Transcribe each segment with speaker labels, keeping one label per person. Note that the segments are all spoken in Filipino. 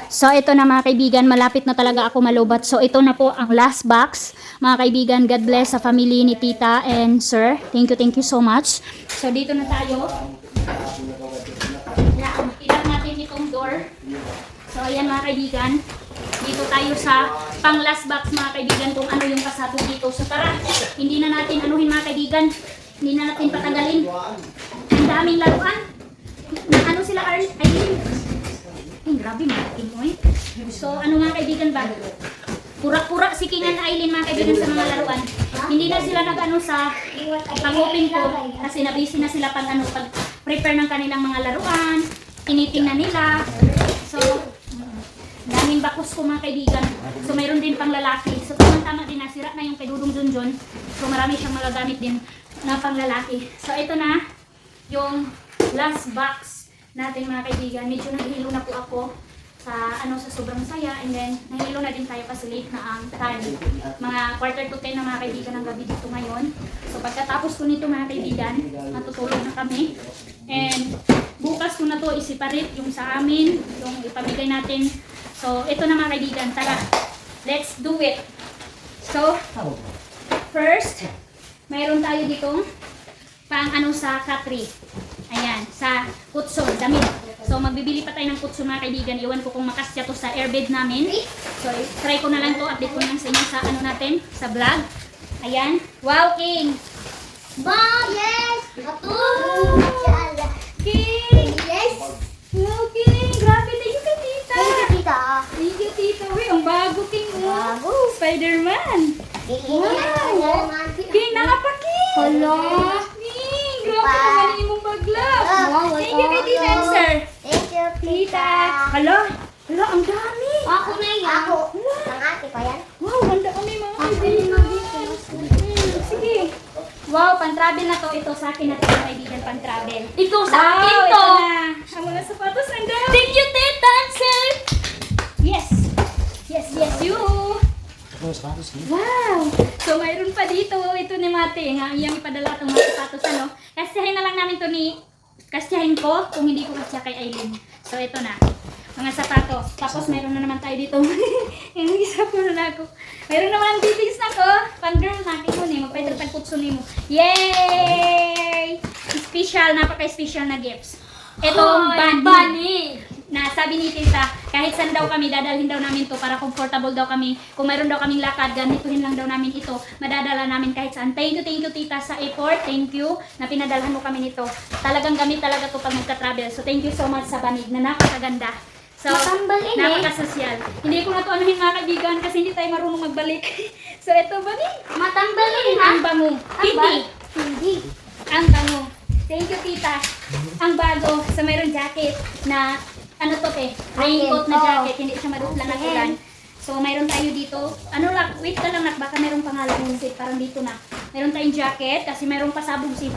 Speaker 1: So ito na mga kaibigan, malapit na talaga ako malubat. So ito na po ang last box. Mga kaibigan, God bless sa family ni Tita and Sir. Thank you so much. So dito na tayo. Ilang natin itong door. So ayan mga kaibigan, dito tayo sa pang last box mga kaibigan kung ano yung kasabog dito. So tara, hindi na natin anuhin mga kaibigan. Hindi na natin patagalin. Ang daming laruan. Ano sila Aileen? Ay, grabe malaking mo eh. So ano mga kaibigan ba? Pura-pura si King and Aileen mga kaibigan sa mga laruan. Hindi na sila nag-ano sa pag-open ko kasi nabisi na sila pag-prepare ng kanilang mga laruan. Tiniting na nila. So, daming bakos ko mga kaibigan. So mayroon din pang lalaki. So tama din nasira na yung kay Dudong Junjun. So marami siyang magagamit din na pang lalaki. So ito na yung last box natin mga kaibigan. Medyo nahihilo na po ako sa sobrang saya, and then nahihilo na din tayo kasi late na ang time. Mga quarter to 10 na mga kaibigan ng gabi dito ngayon. So pagkatapos ko nito mga kaibigan, matutulog na kami. And bukas ko na to i-separate yung sa amin, yung ipamigay natin. So ito na mga kaibigan, tara, let's do it. So first, mayroon tayo ditong pang sa Katri. Ayan, sa kutson, damit. So magbibili pa tayo ng kutson mga kaibigan. Iwan ko kung makasya to sa airbed namin. So try ko na lang to, update ko na lang sa inyo sa natin, sa vlog. Ayan, wow King!
Speaker 2: Mom, yes!
Speaker 1: King!
Speaker 2: Yes!
Speaker 1: Wow King! Grabe, thank you kay Tita!
Speaker 2: Thank you, tita.
Speaker 1: Thank you Tita! Uy, ang bago King!
Speaker 2: Bago.
Speaker 1: Spider-Man!
Speaker 2: Wow!
Speaker 1: King, nakapaki!
Speaker 2: Hello!
Speaker 1: King! Grabe naman yung mong baglap!
Speaker 2: Wow,
Speaker 1: Thank you kay Tita and Sir!
Speaker 2: Thank you,
Speaker 1: Tita! Hala! Hala, ang dami!
Speaker 2: Ako na yan. Ako. Ang ate pa yan.
Speaker 1: Wow, ganda kami mga
Speaker 2: Ako
Speaker 1: kaibigan!
Speaker 2: na
Speaker 1: Sige! Wow, pan-travel na to. Ito sa akin na ito mga kaibigan, pan-travel.
Speaker 2: Ito
Speaker 1: Wow, ito na! Ang mga sapatos, ang dami!
Speaker 2: Thank you, tita and sir.
Speaker 1: Yes! Yes, yes, you! Wow! So, mayroon pa dito. Ito ni Mate. Nga, iyang ipadala itong mga sapatos. Kasyahin na lang namin to kasyahin ko kung hindi ko kasya kay Aileen. So, ito na. Mga sapatos. Tapos, mayroon na naman tayo dito. Yung isa ko na ako. Mayroon naman bibigis na ko. Pang-girl natin mo ni. Magpahitag tagkutsunin mo. Yay! Special. Napaka-special na gifts. Itong bunny. Na sabi ni Tita, kahit saan daw kami, dadalhin daw namin to para comfortable daw kami. Kung mayroon daw kaming lakad, ganituhin lang daw namin ito. Madadala namin kahit saan. Thank you Tita sa effort. Thank you na pinadalhan mo kami nito. Talagang gamit talaga to pag magka-travel. So thank you so much sa banig na napakaganda. So,
Speaker 2: Matambalin
Speaker 1: napaka-social. Hindi ko na to anuhin mga kaibigan kasi hindi tayo marunong magbalik. So ito banig.
Speaker 2: Matambalin ha?
Speaker 1: Ang bango. Hindi.
Speaker 2: Hindi.
Speaker 1: Ang bango. Thank you Tita. Ang bago. So mayroon jacket na raincoat na jacket, hindi siya marupla ng ulan. So, mayroon tayo dito. Wait ka lang, baka mayroong pangalan yung zip, parang dito na. Mayroon tayong jacket, kasi mayroong pasabog si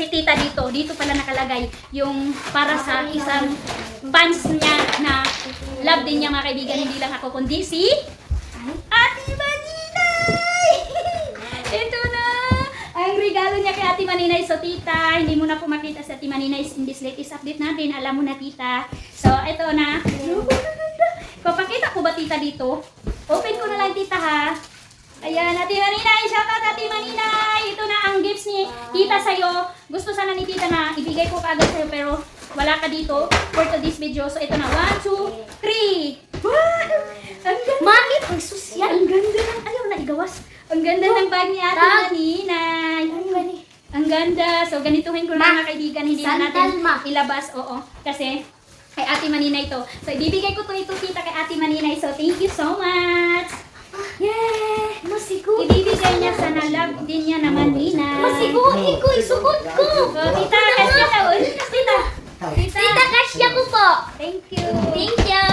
Speaker 1: Tita dito. Dito pala nakalagay yung para sa isang fans niya na love din niya mga kaibigan, hindi lang ako, kundi si Ate Maninay! Ito na! Ang regalo niya kay Ate Maninay. So, Tita, hindi mo na po makita si Ate Maninay in this latest update natin. Alam mo na, Tita. So, ito na. Papakita ko ba, Tita, dito? Open ko na lang, Tita, ha? Ayan, Ate Maninay. Shout out, Ate Maninay. Ito na ang gifts ni Tita sa'yo. Gusto sana ni Tita na ibigay ko kaagad sa'yo, pero wala ka dito for today's video. So, ito na. 1, 2, 3. Wow! Ang ganda.
Speaker 2: Mami, pag sosyal.
Speaker 1: Ang ganda ng, ayaw na igawas. Ang ganda ng bag ni Ate Maninay. Ang ganda. So, ganituhin ko lang mga kaibigan. Hindi na natin ilabas. Oo. Kasi, kay Ate Maninay to. So, ibibigay ko ito Tita kay Ate Maninay. So, thank you so much. Yay!
Speaker 2: Masigo.
Speaker 1: Ibibigay niya sa nalab din niya na Maninay.
Speaker 2: Masiguhin ko, isugod ko.
Speaker 1: So, Tita, kasya ka. Tita.
Speaker 2: Tita, kasya ko po.
Speaker 1: Thank you.
Speaker 2: Thank you.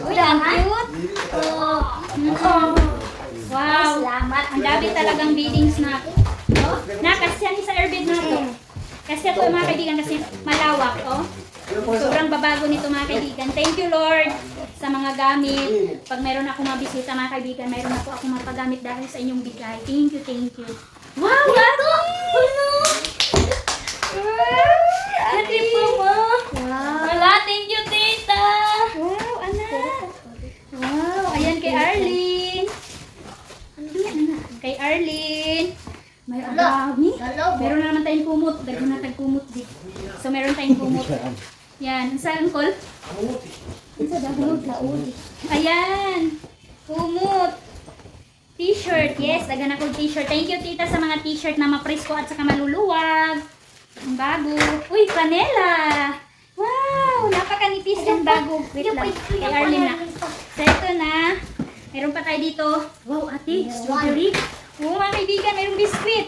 Speaker 1: Uy, ang cute. Wow.
Speaker 2: Salamat.
Speaker 1: Ang dami talagang biddings na. Oh, nakasya ni sa airbed na to. Kasi ito mga kaibigan kasi malawak, oh. Sobrang babago nito mga kaibigan. Thank you Lord sa mga gamit. Pag mayroon ako mabisita mga kaibigan, mayroon ako mapagamit dahil sa inyong bigay. Thank you. Wow, ito! Ate po mo.
Speaker 2: Wow.
Speaker 1: Wala, thank you Tita. kay Arlene. Kay Arlene. May dami. Meron na naman tayong kumot. Daghan na tayong kumot di. So meron tayong kumot. Yan. Saan, Col? Sa dahon. Ayan. Kumot. T-shirt. Yes, daghan ako t-shirt. Thank you, tita, sa mga t-shirt na mapresko at saka maluluwag. Ang bago. Uy, panela. Wow, napakanipis yung bago. Wait lang. Kay Arlene na. So ito na. Meron pa tayo dito. Wow, ate, strawberry. Oh, mga kaibigan, mayroong biskuit.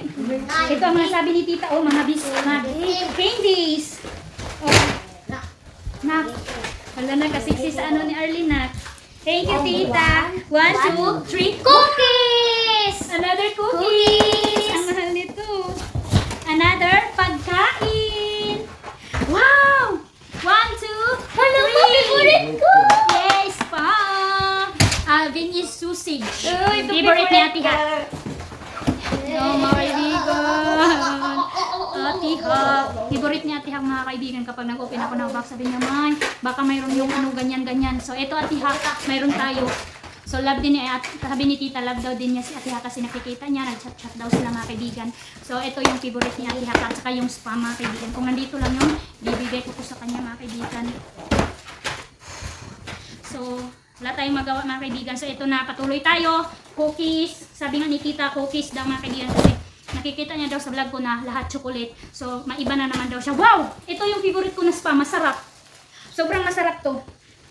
Speaker 1: Ito ang mga sabi ni tita. Oh, mga biskuit. Candies. Oh. Nak. Wala na kasiksi sa ano ni Arlene, nak. Thank you, tita. 1, 2, 3.
Speaker 2: Cookies!
Speaker 1: Another cookies. Ang mahal nito. Another pagkain. Wow! 1, 2, 3.
Speaker 2: Ano mo, favorite ko?
Speaker 1: Yes, pa. Viennese sausage.
Speaker 2: Uy, ito
Speaker 1: Favorite ni Ate Ha.
Speaker 2: favorite.
Speaker 1: No, mga kaibigan. Ate Ha. Favorite ni Ate Ha, mga kaibigan. Kapag nag-open ako ng box, sabi niya, May, baka mayroon yung ano, ganyan-ganyan. So, ito Ate Ha, mayroon tayo. So, love din niya, at sabi ni Tita, love daw din niya si Ate Ha kasi nakikita niya, nag-chat-chat daw sila mga kaibigan. So, ito yung favorite ni Ate Ha at saka yung spam mga kaibigan. Kung nandito lang yung bibigay ko po sa kanya mga kaibigan. So, wala tayong magawa mga kaibigan. So, ito na, patuloy tayo. Cookies. Sabi nga ni Tita, cookies daw mga kaibigan kasi nakikita niya daw sa vlog ko na lahat chocolate. So, maiba na naman daw siya. Wow! Ito yung favorite ko na spam. Masarap. Sobrang masarap to.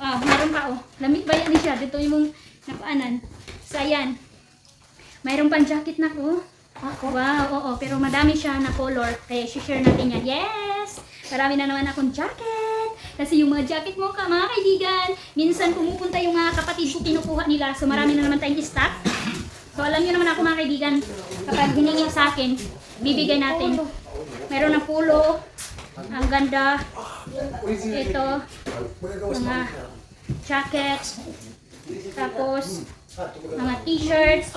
Speaker 1: Ah, meron pa oh. Lamig ba yan siya? Dito yung napaanan. So, ayan. Mayroon pang jacket na ko. Wow, oo. Pero madami siya na color. Kaya share natin yan. Yes! Marami na naman akong jacket. Kasi yung mga jacket mo ka, mga kaibigan, minsan pumupunta yung mga kapatid ko, kinukuha nila. So, marami na naman tayong stock. So, alam nyo naman ako mga kaibigan, kapag hiningi sa akin, bibigay natin. Meron ng pulo. Ang ganda. Ito. Mga jackets. Tapos, mga t-shirts.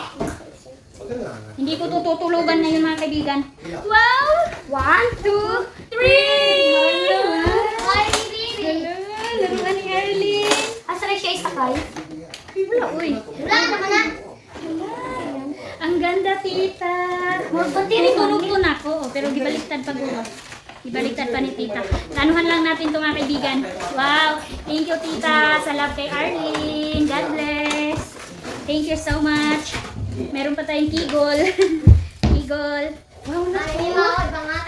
Speaker 1: Hindi ko tututulugan na yun mga kaibigan. Wow! 1, 2, 3! Laruan ni Arlene.
Speaker 2: Asa na siya isakay?
Speaker 1: Wala, uy.
Speaker 2: Wala naman na.
Speaker 1: Ang ganda, tita. Tinutulog na ako, pero gibaliktad pa ko. Ibaliktad pa ni tita. Anuhan lang natin ito mga kaibigan. Wow! Thank you, tita, sa love kay Arlene. God bless. Thank you so much. Meron pa tayong kigol. Kigol. Wow, naku.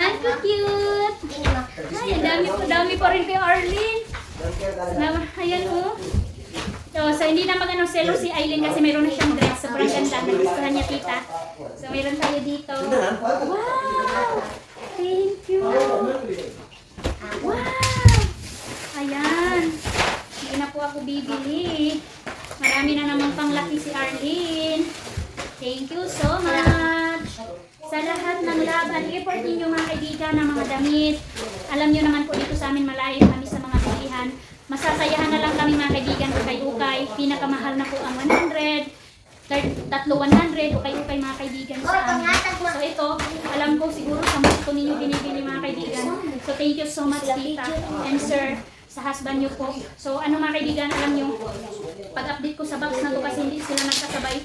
Speaker 1: Ang cute. Ay, ang dami pa rin kay Arlene. Ayan oh. So, hindi na mag-ano selo si Aileen kasi mayroon na siyang dress. Sobrang ganda. Nagustuhan niya, tita. So, mayroon tayo dito. Wow! Thank you. Wow! Ayan. Hindi na po ako bibili. Marami na namang panglaki si Arlene. Thank you so much. Sa lahat ng love and effort ninyo mga kaibigan ng mga damit. Alam nyo naman po dito sa amin malayo kami sa mga bilihan. Masasayahan na lang kami mga kaibigan ukay-ukay. Pinakamahal na po ang 100. Tatlo 100 ukay-ukay mga kaibigan sa amin. So ito, alam ko siguro sa mga ito ninyo binibili mga kaibigan. So thank you so much tita and sir sa husband nyo po. So ano mga kaibigan, alam nyo, pag-update ko sa box na to kasi hindi sila nagkasabay.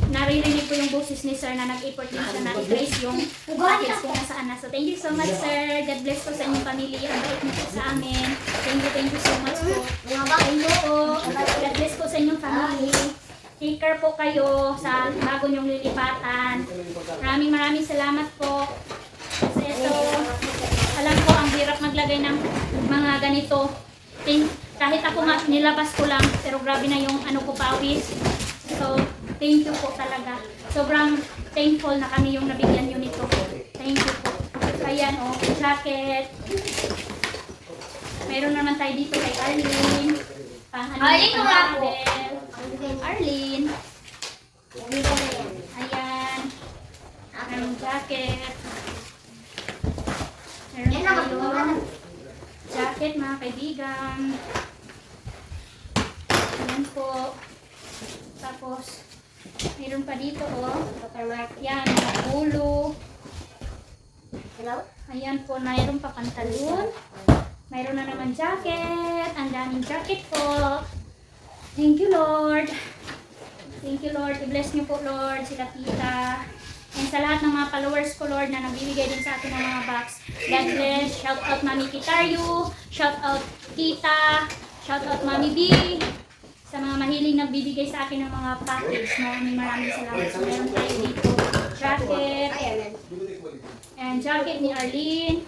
Speaker 1: Naririnig ko yung boses ni sir na nag-effort din siya na i-trace yung package kung nasaan na. So thank you so much sir. God bless po sa inyong pamilya. Ang bait niyo po sa amin. Thank you so much po. Thank you po. God bless po sa inyong family. Take care po kayo sa bago nyong lilipatan. Maraming salamat po. Kasi ito, alam ko ang hirap maglagay ng mga ganito. Kahit ako nga nilabas ko lang, pero grabe na yung ano ko pawis. So, thank you po talaga. Sobrang thankful na kami yung nabigyan nyo nito. Thank you po. Ayan o, jacket. Mayroon naman tayo dito kay Arlene.
Speaker 2: Arlene, wala po.
Speaker 1: Arlene. Ayan. Mayroong jacket. Meron tayo jacket mga kaibigan. Ayan po. Tapos, mayroon pa dito oh. Yan, mga ulo. Ayan po, mayroon pa pantalon. Mayroon na naman jacket. Ang daming jacket po. Thank you, Lord. Thank you, Lord. I-bless niyo po, Lord, sila tita. And sa lahat ng mga followers ko, Lord, na nagbibigay din sa akin ng mga box. God bless. Shout out Mami Kitaryo. Shout out Tita. Shout out Mami B. Sa mga mahiling nagbibigay sa akin ng mga package. Maraming salamat. So, meron tayo dito. Jacket. And jacket ni Arlene.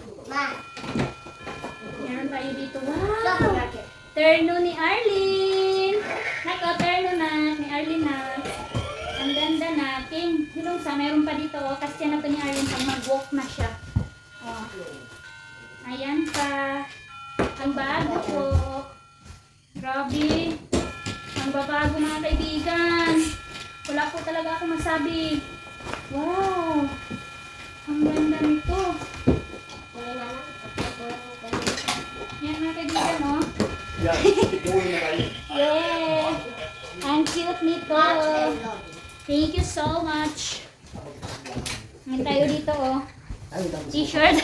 Speaker 1: Meron tayo dito. Wow! Terno ni Arlene. Nako, terno na. Ni Arlene na. Ang ganda natin. Hilong sa, meron pa dito. Oh. Kasi na to ni Arlene pag mag-walk na siya. Oh. Ayan pa. Ang bago po. Grabe. Ang babago mga kaibigan. Wala po talaga ako masabi. Wow. Ang ganda nito. Yan mga kaibigan, oh. Yeah. Ang cute nito. Thank you so much. Ngayon tayo dito, oh. T-shirt.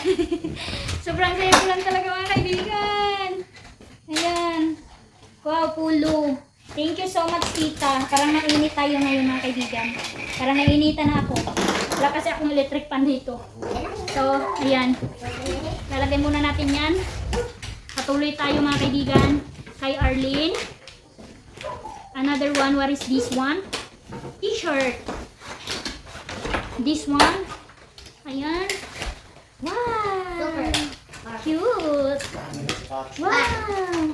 Speaker 1: Sobrang saya ko lang talaga mga kaibigan. Ayan. Wow, pulo. Thank you so much, tita. Parang nainit tayo ngayon mga kaibigan. Parang nainitan na ako. Wala kasi akong electric pan dito. So, ayan. Lalagay muna natin yan. Patuloy tayo mga kaibigan. Kay Arlene. Another one. What is this one? T-shirt. This one. Ayan. Wow. Cute. Wow.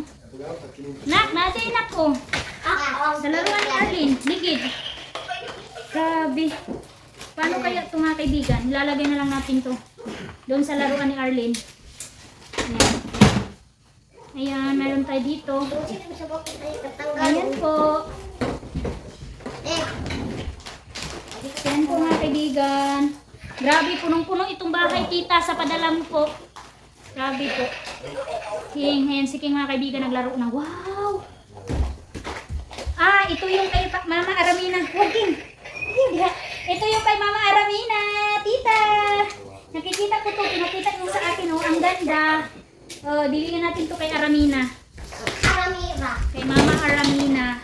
Speaker 1: Nak, natin ako. Sa laruan ni Arlene. Ligid. Grabe. Paano kaya ito mga kaibigan? Ilalagay na lang natin to doon sa laruan ni Arlene. Ayan. Ayan, meron tayo dito. Ayan po. Ayan po mga kaibigan. Grabe, punong-punong itong bahay, tita, sa padala mo po. Grabe po. Ayan, sige mga kaibigan, naglaro na. Wow! Ah, ito yung kay Mama Aramina. Wagin. Ito yung kay Mama Aramina, tita. Nakikita ko to, pinakita mo sa akin, oh. Ang ganda. Oh, bibigyan natin to kay Aramina. Kay Mama Aramina.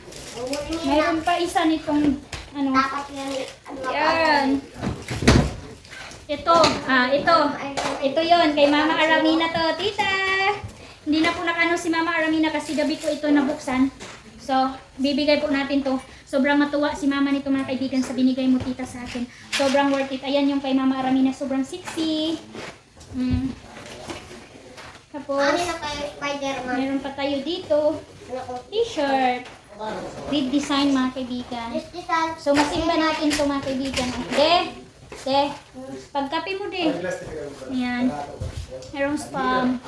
Speaker 1: Mayroon pa isa nitong, ano. Yan. Ito, ito yon kay Mama Aramina to, tita. Hindi na po nakano si Mama Aramina kasi gabi ko ito nabuksan. So, bibigay po natin to. Sobrang matuwa si Mama nito mga kaibigan sa binigay mo, tita, sa akin. Sobrang worth it. Ayan yung kay Mama Aramina, sobrang sexy. Tapos, meron pa tayo dito. T-shirt. Read design mga kaibigan. So, masimba natin to mga kaibigan. De, pagkape mo de. Ayan. Merong spam.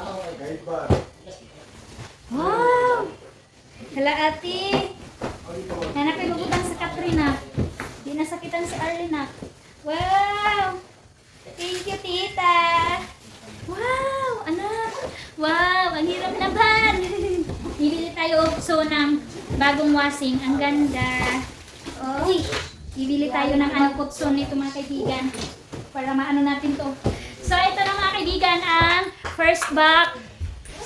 Speaker 1: Wow! Hala ate. Hanapin magutang sa Katrina. Di nasakitan si Arlene. Wow! Thank you, tita. Wow! Anak! Wow! Ang hirap laban! Bibili tayo so ng bagong washing. Ang ganda. Oh. Bibili tayo ng kutson nito mga kaibigan. Para maano natin to. So ito na mga kaibigan ang first box.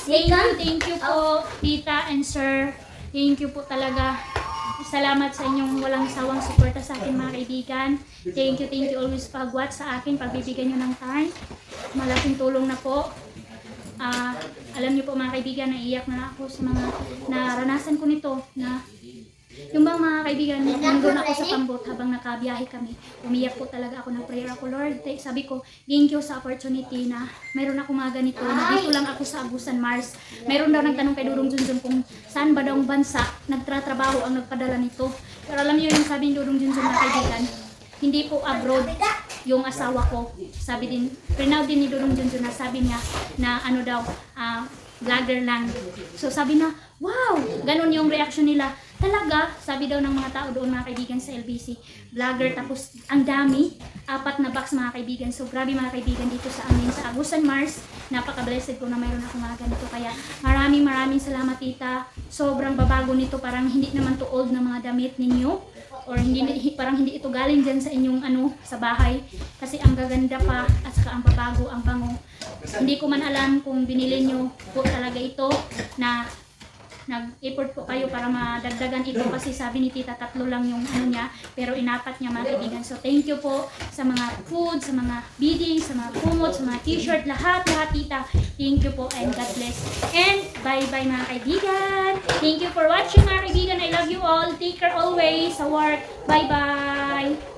Speaker 1: Thank you po, tita and sir. Thank you po talaga. Salamat sa inyong walang sawang suporta sa akin mga kaibigan. Thank you always pag-watch sa akin, pagbibigyan nyo ng time. Malaking tulong na po. Alam niyo po mga kaibigan, naiiyak na ako sa mga naranasan ko nito na yung bang mga kaibigan, nandun ako sa Pambot habang nakabiyahe kami. Umiyak po talaga ako ng prayer ako, Lord. Sabi ko, thank you sa opportunity na mayroon ako mga ganito. Nandito lang ako sa Agusan, Mars. Mayroon daw nagtanong kay Dudong Junjun kung saan ba daw ang bansa nagtratrabaho ang nagpadala nito. Pero alam niyo yung sabi ni Dudong Junjun na kaibigan, hindi po abroad yung asawa ko. Sabi din, prinaw din ni Dudong Junjun na sabi niya na ano daw, vlogger lang. So sabi na, wow! Ganon yung reaction nila. Talaga, sabi daw ng mga tao doon mga kaibigan sa LBC, vlogger, tapos ang dami, 4 na box mga kaibigan. So grabe mga kaibigan dito sa amin sa Agusan, Mars. Napaka-blessed ko na mayroon ako mga ganito. Kaya maraming salamat, tita. Sobrang babago nito, parang hindi naman to old na mga damit ninyo. Or parang hindi ito galing dyan sa inyong sa bahay. Kasi ang gaganda pa at saka ang babago, ang bango. Hindi ko man alam kung binili nyo po talaga ito na nag-effort po kayo para madagdagan ito kasi sabi ni tita 3 lang yung ano niya, pero inapat niya mga kaibigan. So thank you po sa mga food, sa mga beading, sa mga kumot, sa mga t-shirt, lahat tita. Thank you po and God bless. And bye-bye mga kaibigan. Thank you for watching mga kaibigan. I love you all. Take care always sa work. Bye-bye.